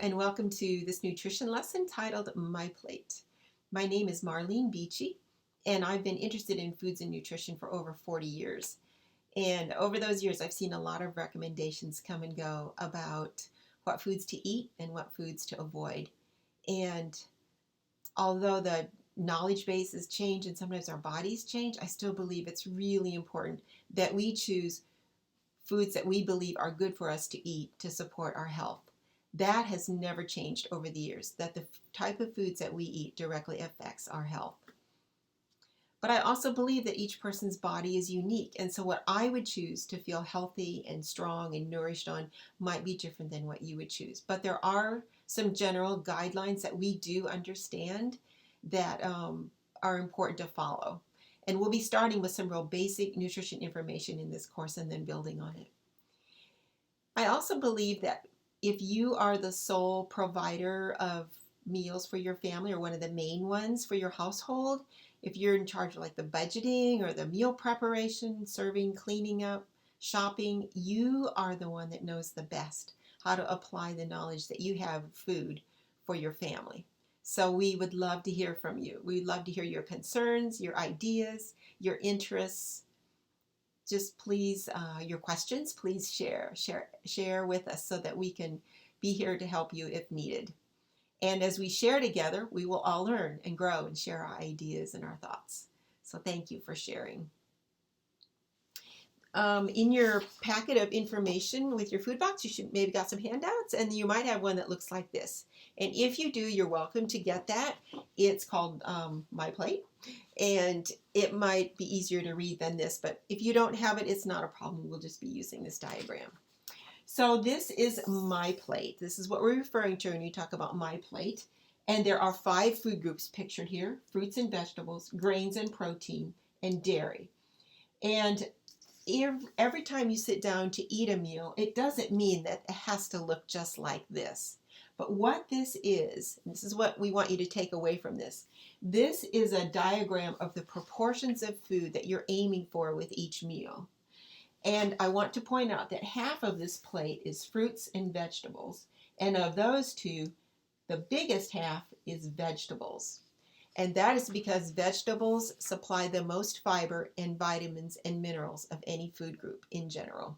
and welcome to this nutrition lesson titled My Plate. My name is Marlene Beachy, and I've been interested in foods and nutrition for over 40 years. And over those years, I've seen a lot of recommendations come and go about what foods to eat and what foods to avoid. And although the knowledge bases change and sometimes our bodies change, I still believe it's really important that we choose foods that we believe are good for us to eat to support our health. That has never changed over the years, that the type of foods that we eat directly affects our health. But I also believe that each person's body is unique, and so what I would choose to feel healthy and strong and nourished on might be different than what you would choose. But there are some general guidelines that we do understand that are important to follow. And we'll be starting with some real basic nutrition information in this course and then building on it. I also believe that if you are the sole provider of meals for your family or one of the main ones for your household, if you're in charge of like the budgeting or the meal preparation, serving, cleaning up, shopping, you are the one that knows the best how to apply the knowledge that you have of food for your family. So we would love to hear from you. We'd love to hear your concerns, your ideas, your interests. Just please, your questions, please share with us so that we can be here to help you if needed. And as we share together, we will all learn and grow and share our ideas and our thoughts. So thank you for sharing. In your packet of information with your food box, you should maybe got some handouts, and you might have one that looks like this. And if you do, you're welcome to get that. It's called My Plate, and it might be easier to read than this, but if you don't have it, it's not a problem. We'll just be using this diagram. So this is My Plate. This is what we're referring to when we talk about My Plate. And there are 5 food groups pictured here: fruits and vegetables, grains and protein, and dairy. And every time you sit down to eat a meal, it doesn't mean that it has to look just like this. But what this is, and this is what we want you to take away from this. This is a diagram of the proportions of food that you're aiming for with each meal. And I want to point out that half of this plate is fruits and vegetables. And of those two, the biggest half is vegetables. And that is because vegetables supply the most fiber and vitamins and minerals of any food group in general.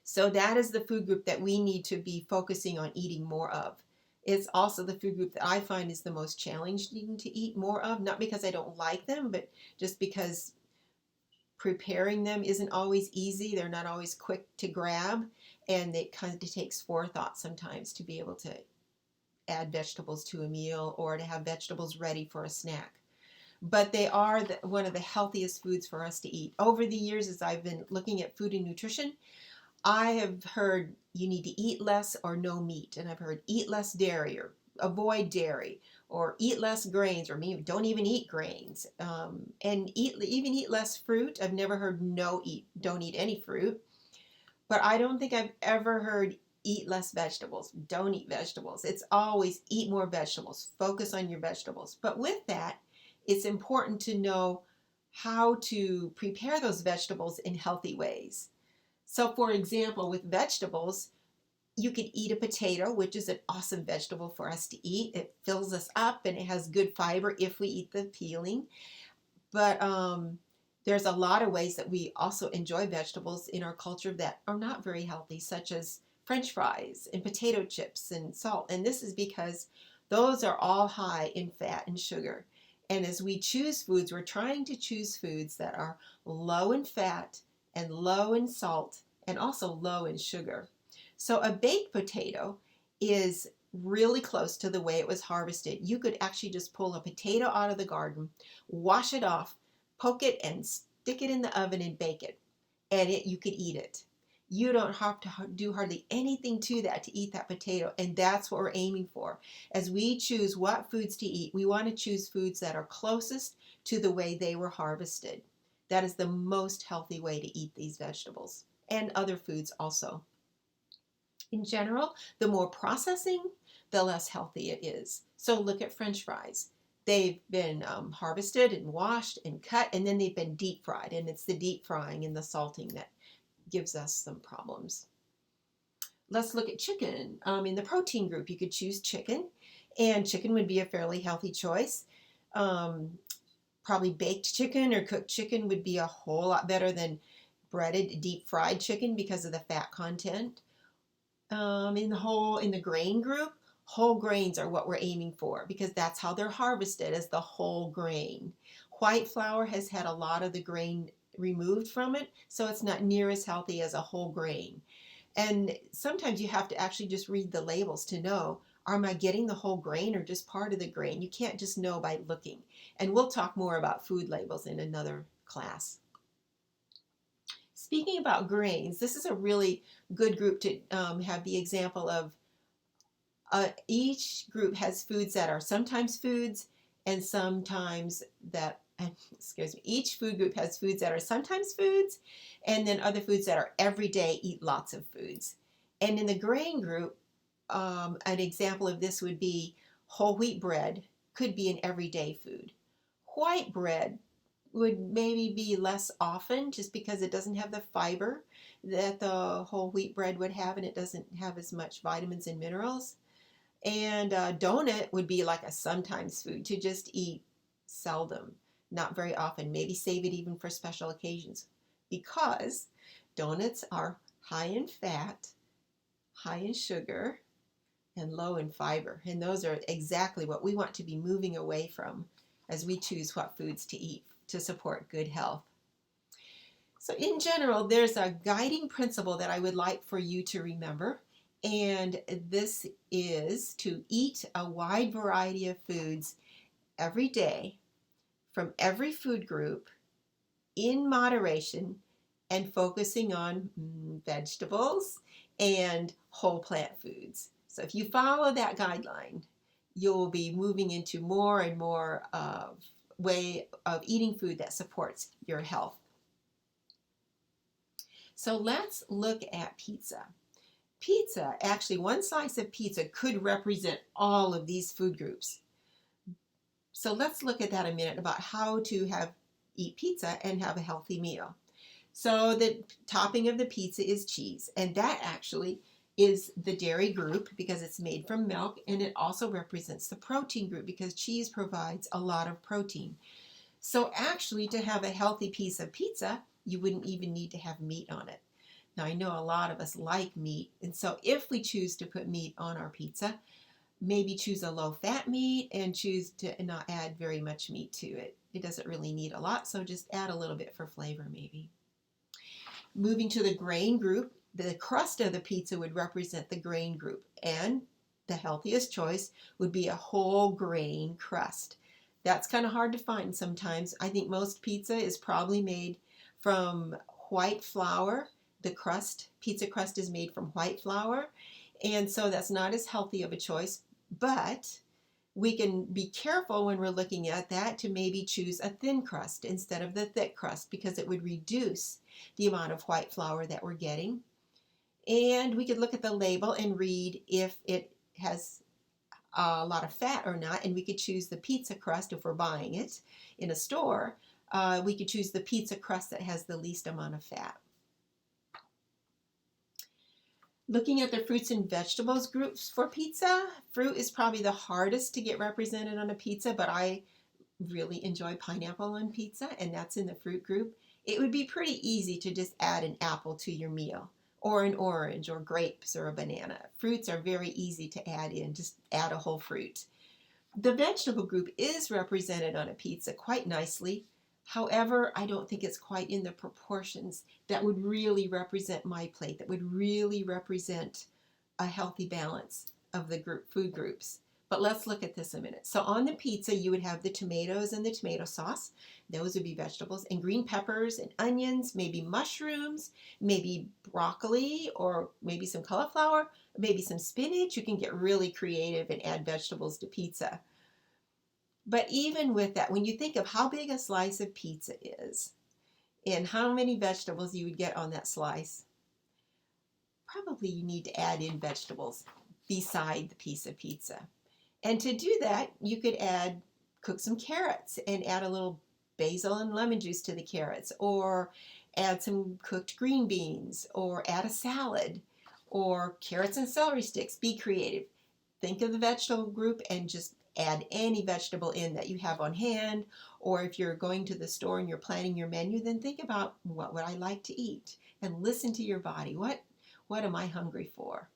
So that is the food group that we need to be focusing on eating more of. It's also the food group that I find is the most challenging to eat more of, not because I don't like them, but just because preparing them isn't always easy. They're not always quick to grab, and it kind of takes forethought sometimes to be able to add vegetables to a meal or to have vegetables ready for a snack. But they are one of the healthiest foods for us to eat. Over the years, as I've been looking at food and nutrition, I have heard you need to eat less or no meat. And I've heard eat less dairy or avoid dairy or eat less grains or maybe don't even eat grains. And even eat less fruit. I've never heard don't eat any fruit. But I don't think I've ever heard eat less vegetables, don't eat vegetables. It's always eat more vegetables, focus on your vegetables. But with that, it's important to know how to prepare those vegetables in healthy ways. So for example, with vegetables, you could eat a potato, which is an awesome vegetable for us to eat. It fills us up and it has good fiber if we eat the peeling. But there's a lot of ways that we also enjoy vegetables in our culture that are not very healthy, such as French fries and potato chips and salt. And this is because those are all high in fat and sugar. And as we choose foods, we're trying to choose foods that are low in fat and low in salt and also low in sugar. So a baked potato is really close to the way it was harvested. You could actually just pull a potato out of the garden, wash it off, poke it and stick it in the oven and bake it. And you could eat it. You don't have to do hardly anything to that to eat that potato, and that's what we're aiming for. As we choose what foods to eat, we want to choose foods that are closest to the way they were harvested. That is the most healthy way to eat these vegetables and other foods also. In general, the more processing, the less healthy it is. So look at French fries. They've been harvested and washed and cut, and then they've been deep fried, and it's the deep frying and the salting that gives us some problems. let's look at chicken. In the protein group, you could choose chicken, and chicken would be a fairly healthy choice. Um, Probably baked chicken or cooked chicken would be a whole lot better than breaded, deep fried chicken because of the fat content. In the grain group, whole grains are what we're aiming for because that's how they're harvested, as the whole grain. White flour has had a lot of the grain removed from it, so it's not near as healthy as a whole grain. And sometimes you have to actually just read the labels to know, am I getting the whole grain or just part of the grain? You can't just know by looking. And we'll talk more about food labels in another class. Speaking about grains, this is a really good group to have the example of. Each group has foods that are sometimes foods and sometimes that, excuse me, each food group has foods that are sometimes foods and then other foods that are everyday, eat lots of foods. And in the grain group, an example of this would be whole wheat bread could be an everyday food. White bread would maybe be less often just because it doesn't have the fiber that the whole wheat bread would have, and it doesn't have as much vitamins and minerals. And a donut would be like a sometimes food to just eat seldom, not very often. Maybe save it even for special occasions because donuts are high in fat, high in sugar, and low in fiber. And those are exactly what we want to be moving away from as we choose what foods to eat to support good health. So in general, there's a guiding principle that I would like for you to remember. And this is to eat a wide variety of foods every day from every food group in moderation and focusing on vegetables and whole plant foods. So if you follow that guideline, you'll be moving into more and more way of eating food that supports your health. So let's look at pizza. Pizza, actually one slice of pizza could represent all of these food groups. So let's look at that a minute about how to eat pizza and have a healthy meal. So the topping of the pizza is cheese, and that actually is the dairy group because it's made from milk, and it also represents the protein group because cheese provides a lot of protein. So actually to have a healthy piece of pizza, you wouldn't even need to have meat on it. Now, I know a lot of us like meat, and so if we choose to put meat on our pizza, maybe choose a low-fat meat and choose to not add very much meat to it. It doesn't really need a lot, so just add a little bit for flavor maybe. Moving to the grain group, the crust of the pizza would represent the grain group, and the healthiest choice would be a whole grain crust. That's kind of hard to find sometimes. I think most pizza is probably made from white flour. The pizza crust is made from white flour, and so that's not as healthy of a choice, but we can be careful when we're looking at that to maybe choose a thin crust instead of the thick crust because it would reduce the amount of white flour that we're getting. And we could look at the label and read if it has a lot of fat or not, and we could choose the pizza crust if we're buying it in a store. We could choose the pizza crust that has the least amount of fat. Looking at the fruits and vegetables groups for pizza, fruit is probably the hardest to get represented on a pizza, but I really enjoy pineapple on pizza, and that's in the fruit group. It would be pretty easy to just add an apple to your meal, or an orange, or grapes, or a banana. Fruits are very easy to add in, just add a whole fruit. The vegetable group is represented on a pizza quite nicely. However, I don't think it's quite in the proportions that would really represent my plate, that would really represent a healthy balance of the food groups. But let's look at this a minute. So on the pizza, you would have the tomatoes and the tomato sauce. Those would be vegetables, and green peppers and onions, maybe mushrooms, maybe broccoli, or maybe some cauliflower, maybe some spinach. You can get really creative and add vegetables to pizza. But even with that, when you think of how big a slice of pizza is and how many vegetables you would get on that slice, probably you need to add in vegetables beside the piece of pizza. And to do that, you could cook some carrots and add a little basil and lemon juice to the carrots, or add some cooked green beans, or add a salad, Or carrots and celery sticks. Be creative. Think of the vegetable group and just add any vegetable in that you have on hand. Or if you're going to the store and you're planning your menu, then think about, what would I like to eat? And listen to your body. What am I hungry for?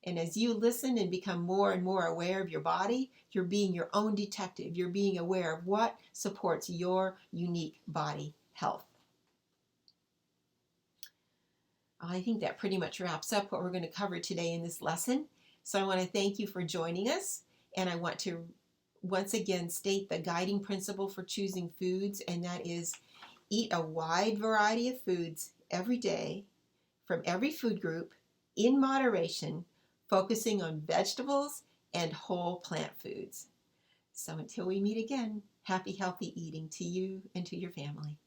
And as you listen and become more and more aware of your body, you're being your own detective. You're being aware of what supports your unique body health. I think that pretty much wraps up what we're going to cover today in this lesson. So I want to thank you for joining us, and I want to once again state the guiding principle for choosing foods, and that is eat a wide variety of foods every day from every food group in moderation, focusing on vegetables and whole plant foods. So until we meet again, happy, healthy eating to you and to your family.